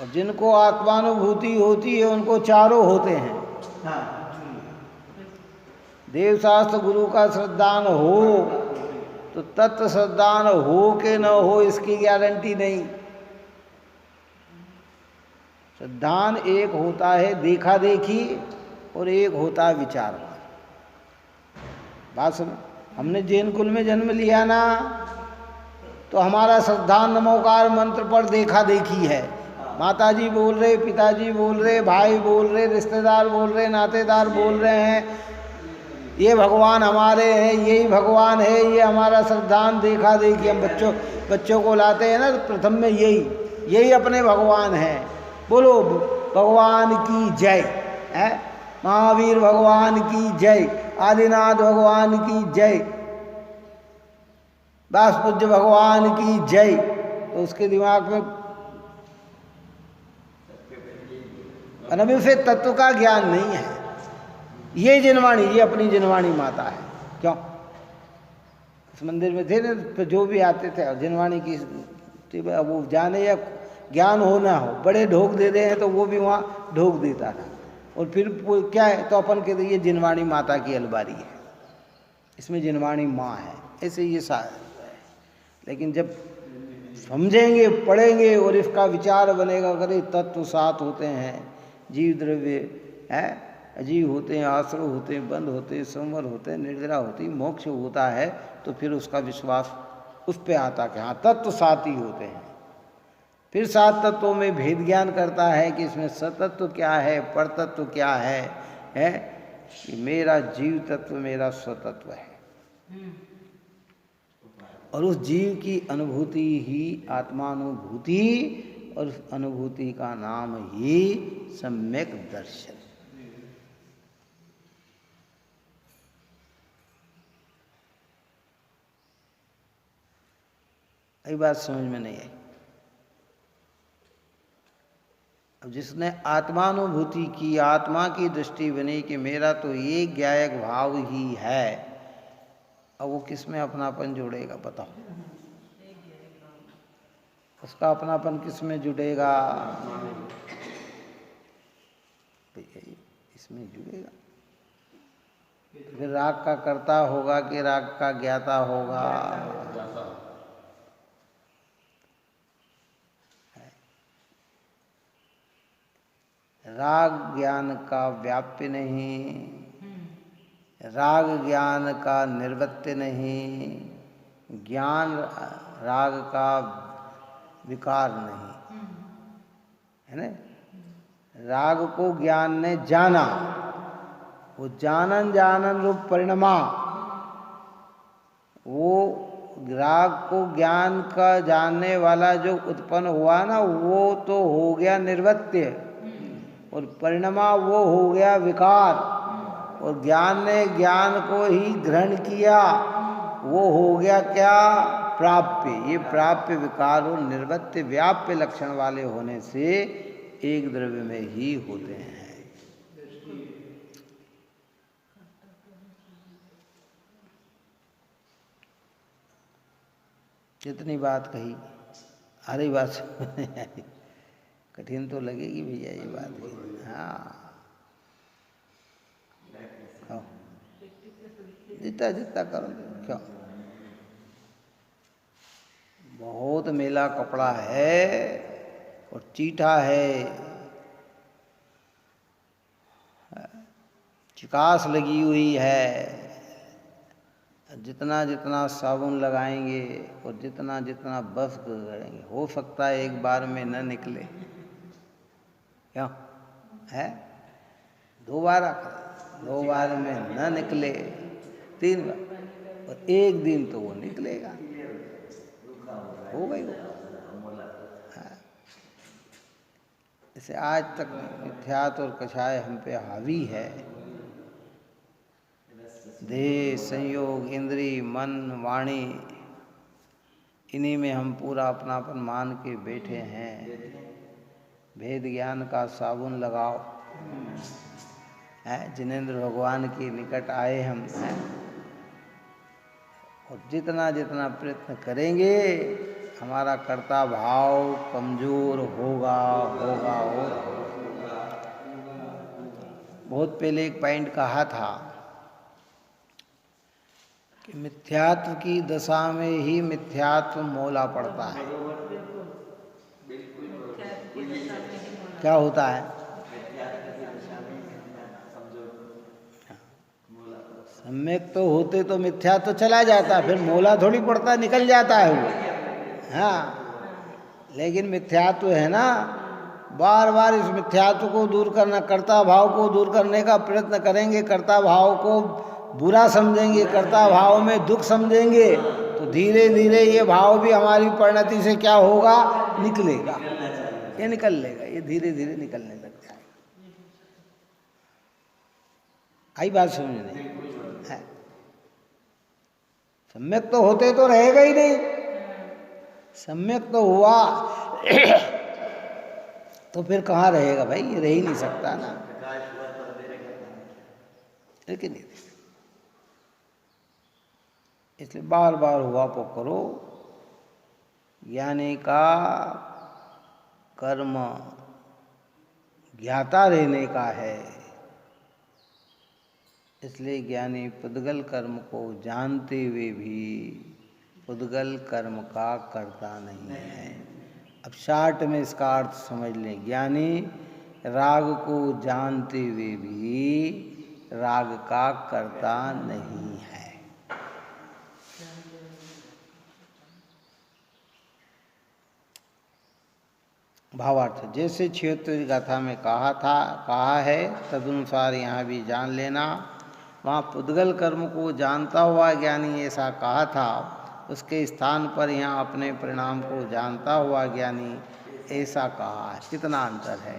और जिनको आत्मानुभूति होती है उनको चारों होते हैं। हाँ देव शास्त्र गुरु का श्रद्धान हो तो तत्व श्रद्धान हो के न हो इसकी गारंटी नहीं। श्रद्धान एक होता है देखा देखी और एक होता है विचार। बात सुनो, हमने जैन कुल में जन्म लिया ना, तो हमारा श्रद्धान नमोकार मंत्र पर देखा देखी है। माताजी बोल रहे, पिताजी बोल रहे, भाई बोल रहे, रिश्तेदार बोल रहे, नातेदार बोल रहे हैं, ये भगवान हमारे हैं, यही भगवान है, ये हमारा श्रद्धान देखा देखी। हम बच्चों को लाते हैं ना, तो प्रथम में यही अपने भगवान हैं। बोलो भगवान की जय है, महावीर भगवान की जय, आदिनाथ भगवान की जय, दास पूज्य भगवान की जय। तो उसके दिमाग में अनभिषेक तत्व का ज्ञान नहीं है। ये जिनवाणी, ये अपनी जिनवाणी माता है। क्यों? इस मंदिर में थे ना, तो जो भी आते थे जिनवाणी की वो जाने या ज्ञान हो ना हो, बड़े ढोक दे रहे हैं तो वो भी वहाँ ढोक देता था। और फिर क्या है, तो अपन कहते ये जिनवाणी माता की अलमारी है, इसमें जिनवाणी माँ है, ऐसे ये सारा। लेकिन जब समझेंगे, पढ़ेंगे और इसका विचार बनेगा, अगर तत्व सात होते हैं, जीव द्रव्य है, अजीव होते हैं, आश्रय होते हैं, बंद होते हैं, संवर होते हैं, निर्जरा होती है, मोक्ष होता है, तो फिर उसका विश्वास उस पे आता कि हाँ तत्व सात ही होते हैं। फिर सात तत्वों में भेद ज्ञान करता है कि इसमें सतत्व क्या है, परतत्व क्या है कि मेरा जीव तत्व मेरा स्वतत्व है। और उस जीव की अनुभूति ही आत्मानुभूति, और उस अनुभूति का नाम ही सम्यक दर्शन। ये बात समझ में नहीं आई। अब जिसने आत्मानुभूति की, आत्मा की दृष्टि बनी कि मेरा तो ये ज्ञायक भाव ही है, अब वो किस में अपनापन जोड़ेगा बताओ? उसका अपनापन किस में जुड़ेगा? इसमें जुड़ेगा। फिर राग का कर्ता होगा कि राग का ज्ञाता होगा? राग ज्ञान का व्याप्य नहीं, राग ज्ञान का निर्वत्य नहीं, ज्ञान राग का विकार नहीं, है ना? राग को ज्ञान ने जाना, वो जानन जानन रूप परिणमा, वो राग को ज्ञान का जानने वाला जो उत्पन्न हुआ ना, वो तो हो गया निर्वत्य, और परिणमा वो हो गया विकार। और ज्ञान ने ज्ञान को ही ग्रहण किया, वो हो गया क्या? प्राप्य। ये प्राप्य विकार और निर्वत्य व्याप्य लक्षण वाले होने से एक द्रव्य में ही होते हैं। कितनी बात कही, अरे बात कठिन तो लगेगी भैया ये बात। हाँ, जितना जितना करो क्यों, बहुत मेला कपड़ा है और चीठा है, चिकास लगी हुई है। जितना जितना साबुन लगाएंगे और जितना जितना बस करेंगे, हो सकता है एक बार में न निकले। क्यों है? दोबारा करें, 2 बार में न निकले, 3 बार, और एक दिन तो वो निकलेगा, हो गई वो। जैसे आज तक मिथ्यात और कषाय हम पे हावी है, देह संयोग इंद्री मन वाणी, इन्हीं में हम पूरा अपनापन मान के बैठे हैं। भेद ज्ञान का साबुन लगाओ, है जिनेंद्र भगवान के निकट आए हम हैं, और जितना जितना प्रयत्न करेंगे हमारा कर्ता भाव कमजोर होगा होगा होगा। बहुत पहले एक पॉइंट कहा था कि मिथ्यात्व की दशा में ही मिथ्यात्व मोला पड़ता है। क्या होता है? सम्यक तो होते तो मिथ्यात्व चला जाता, फिर मोला थोड़ी पड़ता, निकल जाता है वो। हाँ, लेकिन मिथ्यात्व है ना, बार बार इस मिथ्यात्व को दूर करना, कर्ता भाव को दूर करने का प्रयत्न करेंगे, कर्ता भाव को बुरा समझेंगे, कर्ता भाव में दुख समझेंगे, तो धीरे धीरे ये भाव भी हमारी परिणति से क्या होगा, निकलेगा, ये निकल लेगा, ये धीरे धीरे निकलने लग जाएगा। आई बात समझने? है सम्यक तो होते तो रहेगा ही नहीं, सम्यक तो हुआ तो फिर कहाँ रहेगा भाई, ये रह ही नहीं सकता ना, लेकिन नहीं, इसलिए बार बार हुआ को करो। ज्ञानी का कर्म ज्ञाता रहने का है, इसलिए ज्ञानी पुद्गल कर्म को जानते हुए भी पुद्गल कर्म का करता नहीं है। अब शार्ट में इसका अर्थ समझ लें, ज्ञानी राग को जानते हुए भी राग का करता नहीं है। भावार्थ जैसे 76 गाथा में कहा है तदनुसार यहाँ भी जान लेना। वहाँ पुद्गल कर्म को जानता हुआ ज्ञानी ऐसा कहा था, उसके स्थान पर यहाँ अपने परिणाम को जानता हुआ ज्ञानी ऐसा कहा है। कितना अंतर है?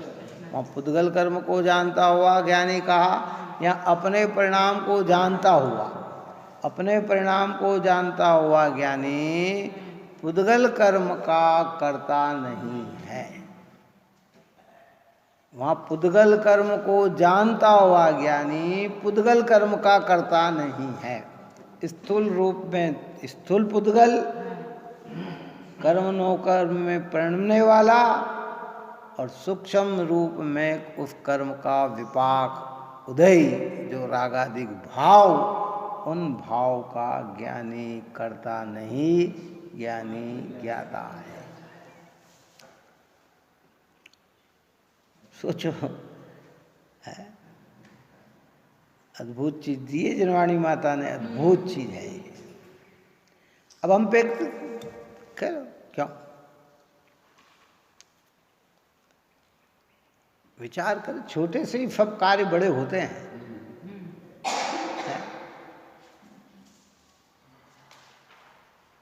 वहाँ पुद्गल कर्म को जानता हुआ ज्ञानी कहा, यहाँ अपने परिणाम को जानता हुआ, अपने परिणाम को जानता हुआ ज्ञानी पुद्गल कर्म का करता नहीं है। वहाँ पुद्गल कर्म को जानता हुआ ज्ञानी पुद्गल कर्म का करता नहीं है। स्थूल रूप में स्थूल पुद्गल, कर्म नो कर्म में परिणमने वाला, और सूक्ष्म रूप में उस कर्म का विपाक उदय, जो रागादिक भाव, उन भाव का ज्ञानी करता नहीं, ज्ञानी ज्ञाता है। सोचो, है अद्भुत चीज दी है जनवाणी माता ने, अद्भुत चीज है ये। अब हम पे करो क्यों विचार करें, छोटे से ही सब कार्य बड़े होते हैं।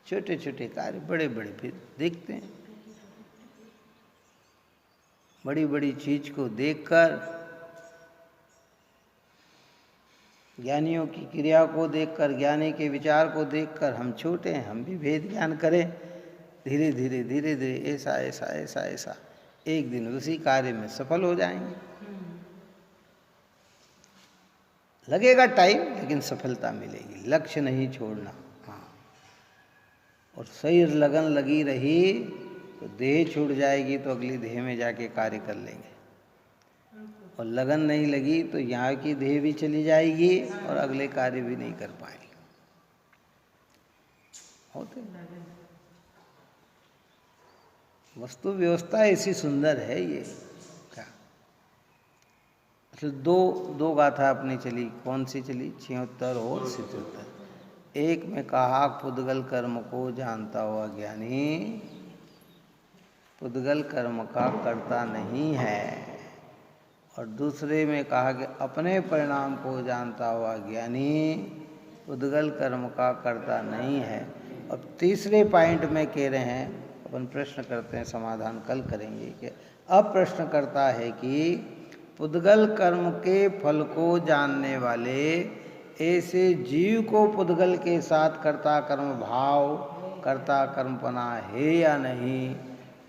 छोटे छोटे कार्य बड़े बड़े फिर देखते हैं। बड़ी बड़ी चीज को देखकर, ज्ञानियों की क्रिया को देखकर, ज्ञानी के विचार को देखकर हम छोटे हैं, हम भी भेद ज्ञान करें। धीरे धीरे धीरे धीरे ऐसा ऐसा ऐसा ऐसा एक दिन उसी कार्य में सफल हो जाएंगे। लगेगा टाइम, लेकिन सफलता मिलेगी। लक्ष्य नहीं छोड़ना। हाँ, और सही लगन लगी रही तो देह छूट जाएगी, तो अगली देह में जाके कार्य कर लेंगे। और लगन नहीं लगी तो यहाँ की देह भी चली जाएगी और अगले कार्य भी नहीं कर पाएंगे। होते वस्तु व्यवस्था ऐसी सुंदर है ये। क्या दो गाथा अपनी चली, कौन सी चली? 76 और 77। एक में कहा पुद्गल कर्म को जानता हुआ ज्ञानी पुद्गल कर्म का करता नहीं है, और दूसरे में कहा कि अपने परिणाम को जानता हुआ ज्ञानी पुद्गल कर्म का करता नहीं है। अब तीसरे पॉइंट में कह रहे हैं, अपन प्रश्न करते हैं, समाधान कल करेंगे, कि अब प्रश्न करता है कि पुद्गल कर्म के फल को जानने वाले ऐसे जीव को पुद्गल के साथ कर्ता कर्म भाव, कर्ता कर्मपना है या नहीं?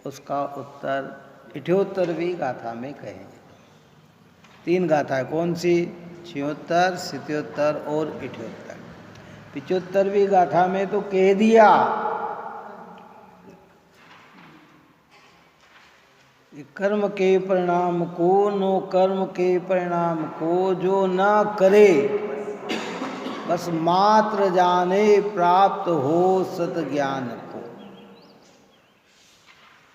उसका उत्तर 78वीं गाथा में कहेंगे। 3 गाथा है, कौन सी? 76, 77 और 78। 75वीं गाथा में तो कह दिया, कर्म के परिणाम को, नो कर्म के परिणाम को जो न करे, बस मात्र जाने प्राप्त हो सत ज्ञान को।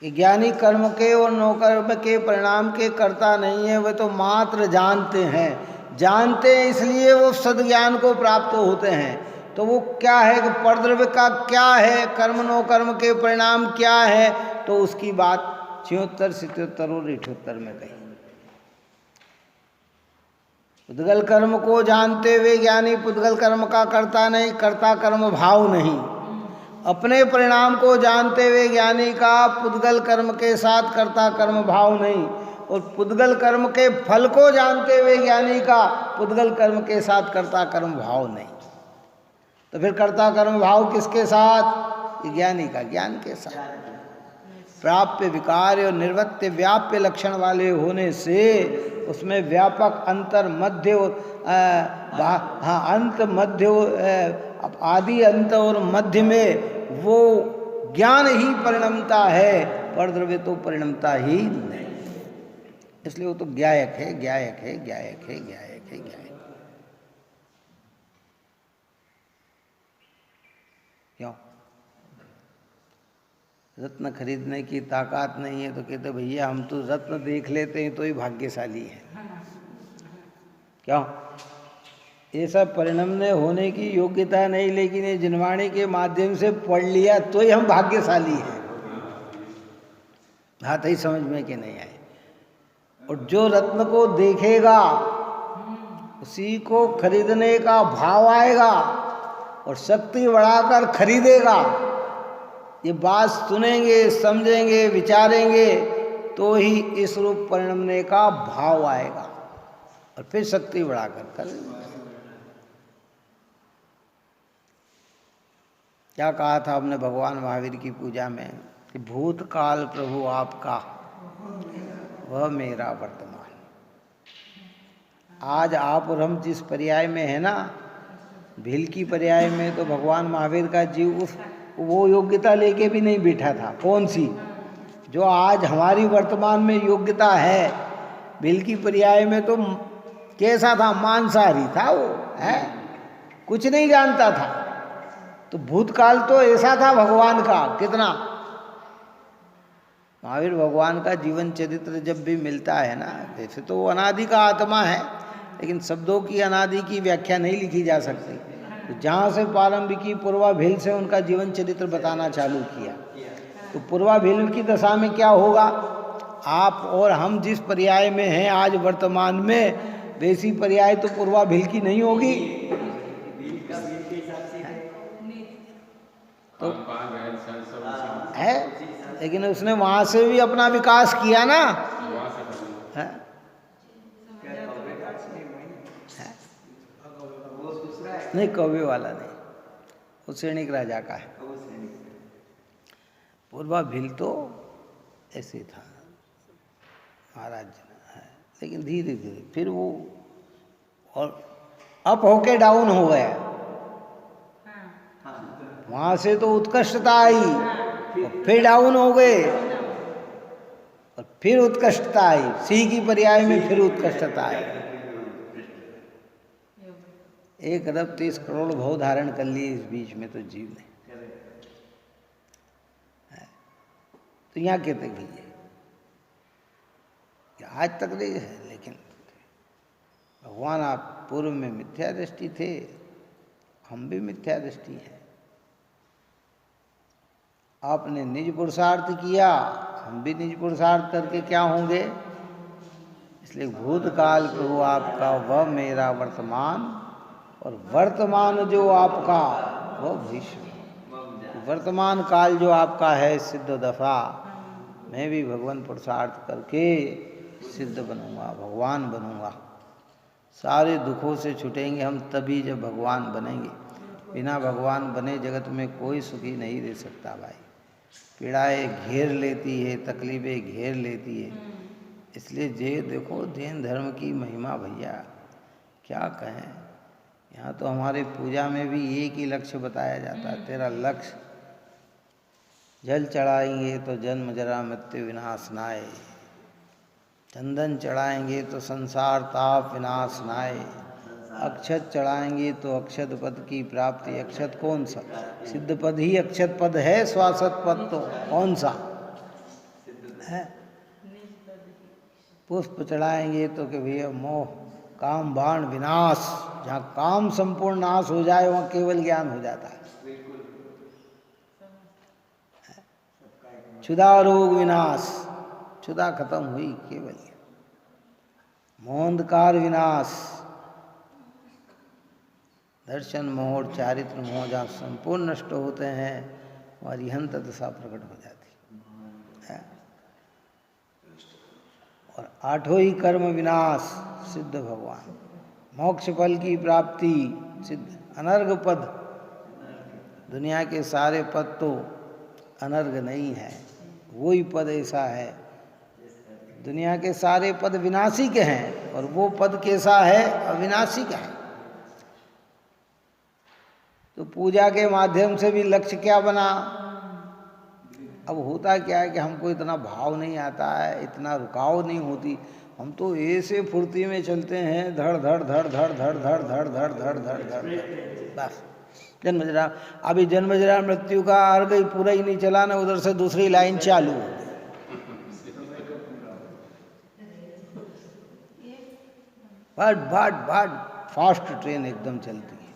ये ज्ञानी कर्म के और नो कर्म के परिणाम के करता नहीं है, वे तो मात्र जानते हैं। जानते हैं इसलिए वो सद ज्ञान को प्राप्त होते हैं। तो वो क्या है कि परद्रव्य का क्या है, कर्म नो कर्म के परिणाम क्या है, तो उसकी बात 76, 77 और 78 में कही। पुद्गल कर्म को जानते हुए ज्ञानी पुद्गल कर्म का करता नहीं, करता कर्म भाव नहीं। अपने परिणाम को जानते हुए ज्ञानी का पुद्गल कर्म के साथ करता कर्म भाव नहीं, और पुद्गल कर्म के फल को जानते हुए ज्ञानी का पुद्गल कर्म के साथ करता कर्म भाव नहीं। तो फिर करता कर्म भाव किसके साथ? ज्ञानी का ज्ञान के साथ। प्राप्य विकार और निर्वत्य व्याप्य लक्षण वाले होने से उसमें व्यापक अंतर मध्य अंत मध्य आदि अंत और मध्य में वो ज्ञान ही परिणमता है, परद्रव्य तो परिणमता ही नहीं। इसलिए वो तो ज्ञायक है, ज्ञायक है, ज्ञायक है, ज्ञायक है, ज्ञायक। क्यों? रत्न खरीदने की ताकत नहीं है तो कहते भैया हम तो रत्न देख लेते हैं तो ही भाग्यशाली है। क्यों? ये सब परिणमने होने की योग्यता नहीं, लेकिन ये जिनवाणी के माध्यम से पढ़ लिया तो ही हम भाग्यशाली हैं। हाँ, तो ही समझ में कि नहीं आए। और जो रत्न को देखेगा उसी को खरीदने का भाव आएगा और शक्ति बढ़ाकर खरीदेगा। ये बात सुनेंगे, समझेंगे, विचारेंगे तो ही इस रूप परिणमने का भाव आएगा और फिर शक्ति बढ़ाकर करेंगे। क्या कहा था आपने भगवान महावीर की पूजा में कि भूतकाल प्रभु आपका, वह मेरा वर्तमान। आज आप और हम जिस पर्याय में है ना, भील की पर्याय में, तो भगवान महावीर का जीव उस वो योग्यता लेके भी नहीं बैठा था। कौन सी? जो आज हमारी वर्तमान में योग्यता है। भील की पर्याय में तो कैसा था? मांसाहारी था वो, है, कुछ नहीं जानता था। तो भूतकाल तो ऐसा था भगवान का। कितना महावीर भगवान का जीवन चरित्र जब भी मिलता है ना, जैसे तो वो अनादि का आत्मा है, लेकिन शब्दों की अनादि की व्याख्या नहीं लिखी जा सकती। तो जहाँ से प्रारंभिकी पूर्वा भील से उनका जीवन चरित्र बताना चालू किया, तो पूर्वा भील की दशा में क्या होगा? आप और हम जिस पर्याय में हैं आज वर्तमान में, वैसी पर्याय तो पूर्वा भील की नहीं होगी। तो है, लेकिन उसने वहाँ से भी अपना विकास किया ना। है? नहीं, कौवे वाला नहीं, वो सैनिक राजा का है। पूर्वा भील तो ऐसे था महाराज है, लेकिन धीरे धीरे फिर वो और अप होके डाउन हो गया। वहां से तो उत्कृष्टता आई और फिर डाउन हो गए और फिर उत्कृष्टता आई। सी की पर्याय में फिर उत्कृष्टता आई। 1 अरब 30 करोड़ भाव धारण कर लिए इस बीच में तो जीव ने। तो यहाँ कहते भैया आज तक नहीं है, लेकिन भगवान आप पूर्व में मिथ्या दृष्टि थे, हम भी मिथ्या दृष्टि हैं। आपने निज पुरुषार्थ किया, हम भी निज पुरुषार्थ करके क्या होंगे? इसलिए भूतकाल प्रभु आपका, वह मेरा वर्तमान, और वर्तमान जो आपका वह भविष्य। वर्तमान काल जो आपका है सिद्ध दफा, मैं भी भगवान पुरुषार्थ करके सिद्ध बनूंगा, भगवान बनूंगा। सारे दुखों से छूटेंगे हम तभी जब भगवान बनेंगे। बिना भगवान बने जगत में कोई सुखी नहीं रह सकता भाई। पीड़ाएं घेर लेती है, तकलीफें घेर लेती है। इसलिए जे देखो जैन धर्म की महिमा भैया, क्या कहें। यहाँ तो हमारे पूजा में भी एक ही लक्ष्य बताया जाता है, तेरा लक्ष्य जल चढ़ाएंगे तो जन्म जरा मृत्यु विनाश नाए। चंदन चढ़ाएंगे तो संसार ताप विनाश नाए, अक्षत चढ़ाएंगे तो अक्षत पद की प्राप्ति। अक्षत कौन सा? सिद्ध पद ही अक्षत पद है, श्वासत पद तो कौन सा है? पुष्प चढ़ाएंगे तो कि भैया मोह काम बाण विनाश, जहाँ काम संपूर्ण नाश हो जाए वहाँ केवल ज्ञान हो जाता है। क्षुधा रोग विनाश, क्षुधा खत्म हुई केवल। मोहंधकार विनाश, दर्शन मोह और चारित्र मोह जहाँ संपूर्ण नष्ट होते हैं वहाँ रिहंत दशा प्रकट हो जाती है। और आठों ही कर्म विनाश, सिद्ध भगवान। मोक्ष फल की प्राप्ति, सिद्ध। अनर्घ पद, दुनिया के सारे पद तो अनर्घ नहीं है, वही पद ऐसा है। दुनिया के सारे पद विनाशी के हैं और वो पद कैसा है? अविनाशी का है। तो पूजा के माध्यम से भी लक्ष्य क्या बना? अब होता क्या है कि हमको इतना भाव नहीं आता है, इतना रुकाव नहीं होती, हम तो ऐसे फुर्ती में चलते हैं, धड़ धड़ धड़ धड़ धड़ धड़ धड़ धड़ धड़ धड़ धड़, बस जन्म जरा। अभी जन्म जरा मृत्यु का अर्घ ही पूरा ही नहीं चला ना, उधर से दूसरी लाइन चालू हो गई। भट भट भट फास्ट ट्रेन एकदम चलती है,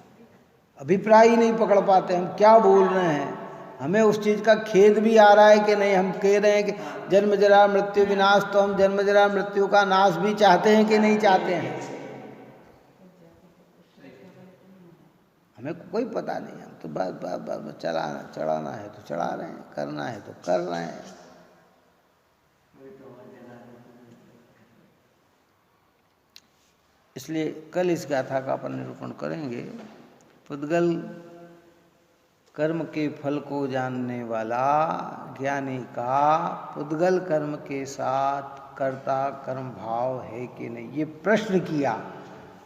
अभिप्राय ही नहीं पकड़ पाते हम क्या बोल रहे हैं। हमें उस चीज़ का खेद भी आ रहा है कि नहीं, हम कह रहे हैं कि जन्म जरा मृत्यु विनाश, तो हम जन्म जरा मृत्यु का नाश भी चाहते हैं कि नहीं चाहते हैं? हमें कोई पता नहीं, हम तो बस चढ़ाना है तो चढ़ा रहे हैं, करना है तो कर रहे हैं। इसलिए कल इस गाथा का अपन निरूपण करेंगे। पुद्गल कर्म के फल को जानने वाला ज्ञानी का पुद्गल कर्म के साथ कर्ता कर्म भाव है कि नहीं, ये प्रश्न किया,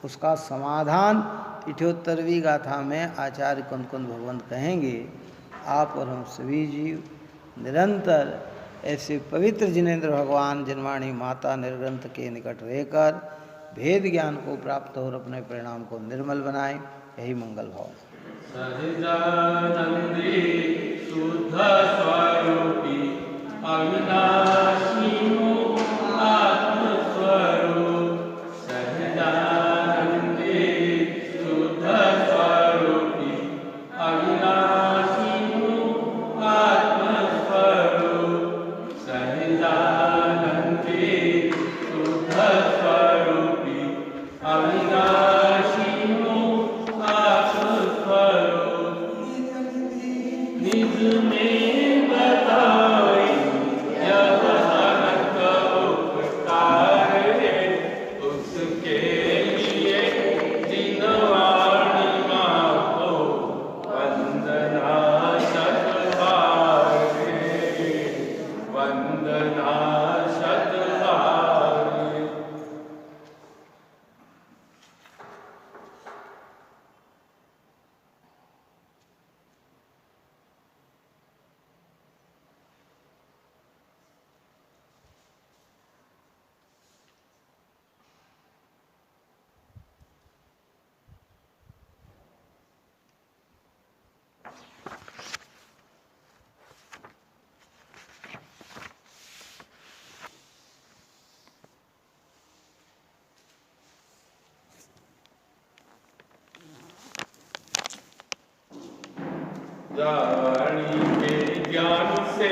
उसका समाधान 78वीं गाथा में आचार्य कुंद भगवंत कहेंगे। आप और हम सभी जीव निरंतर ऐसे पवित्र जिनेन्द्र भगवान जिनवाणी माता निर्ग्रंथ के निकट रहकर भेद ज्ञान को प्राप्त और अपने परिणाम को निर्मल बनाएं, यही मंगल भाव। सहजानंदी शुद्ध स्वरूपी अविनाशी आत्म स्वरूप, सहजानंदी शुद्ध स्वरूपी अविनाशी आत्म स्वरूप, सहजानंदी शुद्ध स्वरूपी अविनाशी निज में बताई जब अनंत उपकार है, उसके लिए जिनवाणी माको वंदना शतबार है, वंदना शतबार है। वाणी के ज्ञान से